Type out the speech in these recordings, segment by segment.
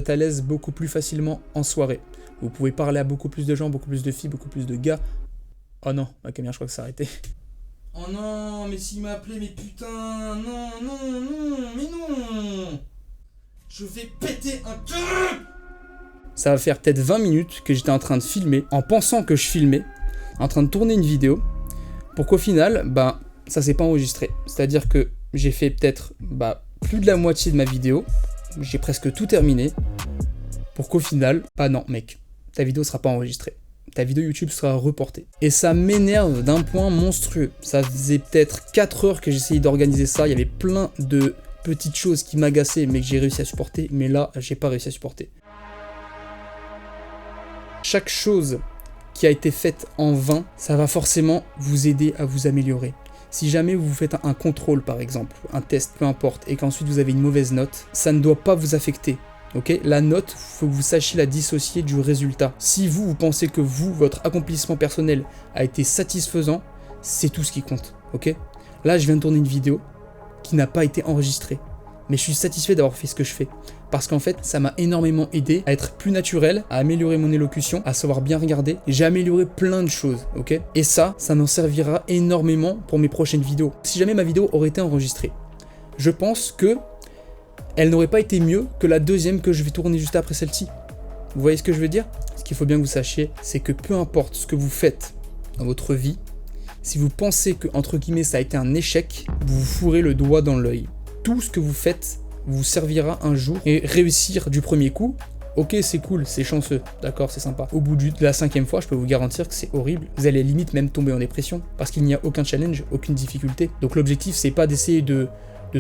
Vous êtes à l'aise beaucoup plus facilement en soirée. Vous pouvez parler à beaucoup plus de gens, beaucoup plus de filles, beaucoup plus de gars. Oh non, ma caméra je crois que ça a arrêté. Oh non, mais s'il m'a appelé, mais putain, non, mais non. Je vais péter un câble. Ça va faire peut-être 20 minutes que j'étais en train de filmer, en pensant que je filmais, en train de tourner une vidéo, pour qu'au final, ça s'est pas enregistré. C'est-à-dire que j'ai fait peut-être plus de la moitié de ma vidéo, j'ai presque tout terminé, pour qu'au final, non mec, ta vidéo sera pas enregistrée. Ta vidéo YouTube sera reportée. Et ça m'énerve d'un point monstrueux. Ça faisait peut-être 4 heures que j'essayais d'organiser ça, il y avait plein de petites choses qui m'agaçaient mais que j'ai réussi à supporter, mais là, j'ai pas réussi à supporter. Chaque chose qui a été faite en vain, ça va forcément vous aider à vous améliorer. Si jamais vous faites un contrôle par exemple, un test, peu importe, et qu'ensuite vous avez une mauvaise note, ça ne doit pas vous affecter. Ok, la note, faut que vous sachiez la dissocier du résultat. Si vous pensez que votre accomplissement personnel a été satisfaisant, c'est tout ce qui compte. Ok, là je viens de tourner une vidéo qui n'a pas été enregistrée, mais je suis satisfait d'avoir fait ce que je fais. Parce qu'en fait, ça m'a énormément aidé à être plus naturel, à améliorer mon élocution, à savoir bien regarder. J'ai amélioré plein de choses, ok? Et ça m'en servira énormément pour mes prochaines vidéos. Si jamais ma vidéo aurait été enregistrée, je pense que elle n'aurait pas été mieux que la deuxième que je vais tourner juste après celle-ci. Vous voyez ce que je veux dire? Ce qu'il faut bien que vous sachiez, c'est que peu importe ce que vous faites dans votre vie, si vous pensez que, entre guillemets, ça a été un échec, vous vous fourrez le doigt dans l'œil. Tout ce que vous faites vous servira un jour, et réussir du premier coup, ok c'est cool, c'est chanceux, d'accord, c'est sympa. Au bout de la 5e fois, je peux vous garantir que c'est horrible. Vous allez limite même tomber en dépression, parce qu'il n'y a aucun challenge, aucune difficulté. Donc l'objectif c'est pas d'essayer de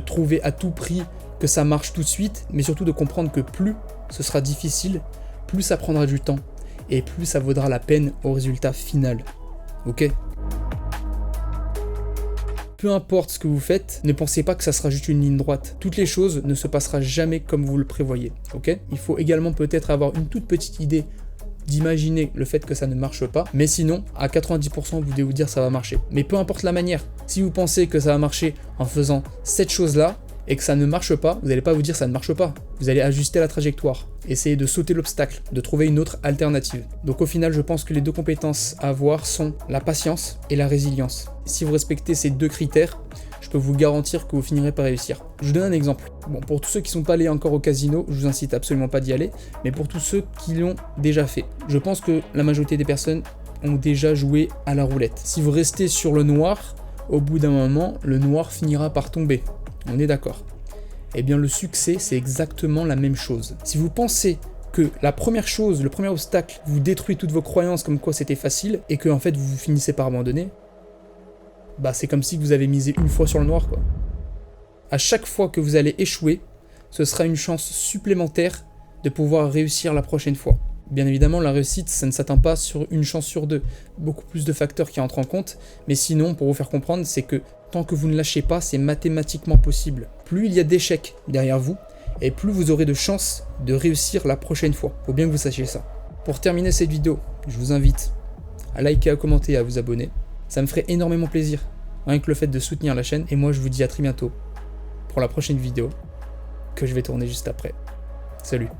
trouver à tout prix que ça marche tout de suite, mais surtout de comprendre que plus ce sera difficile, plus ça prendra du temps, et plus ça vaudra la peine au résultat final. Ok ? Peu importe ce que vous faites, ne pensez pas que ça sera juste une ligne droite. Toutes les choses ne se passeront jamais comme vous le prévoyez, ok? Il faut également peut-être avoir une toute petite idée d'imaginer le fait que ça ne marche pas, mais sinon, à 90%, vous devez vous dire ça va marcher. Mais peu importe la manière, si vous pensez que ça va marcher en faisant cette chose-là, et que ça ne marche pas, vous n'allez pas vous dire ça ne marche pas. Vous allez ajuster la trajectoire, essayer de sauter l'obstacle, de trouver une autre alternative. Donc au final, je pense que les deux compétences à avoir sont la patience et la résilience. Si vous respectez ces deux critères, je peux vous garantir que vous finirez par réussir. Je vous donne un exemple. Bon, pour tous ceux qui ne sont pas allés encore au casino, je vous incite absolument pas d'y aller, mais pour tous ceux qui l'ont déjà fait, je pense que la majorité des personnes ont déjà joué à la roulette. Si vous restez sur le noir, au bout d'un moment, le noir finira par tomber. On est d'accord. Eh bien le succès, c'est exactement la même chose. Si vous pensez que la première chose, le premier obstacle, vous détruit toutes vos croyances comme quoi c'était facile, et que en fait vous finissez par abandonner, c'est comme si vous avez misé une fois sur le noir, quoi. À chaque fois que vous allez échouer, ce sera une chance supplémentaire de pouvoir réussir la prochaine fois. Bien évidemment, la réussite, ça ne s'attend pas sur une chance sur deux. Beaucoup plus de facteurs qui entrent en compte, mais sinon, pour vous faire comprendre, c'est que tant que vous ne lâchez pas, c'est mathématiquement possible. Plus il y a d'échecs derrière vous, et plus vous aurez de chances de réussir la prochaine fois. Faut bien que vous sachiez ça. Pour terminer cette vidéo, je vous invite à liker, à commenter et à vous abonner. Ça me ferait énormément plaisir, rien que le fait de soutenir la chaîne. Et moi, je vous dis à très bientôt pour la prochaine vidéo que je vais tourner juste après. Salut!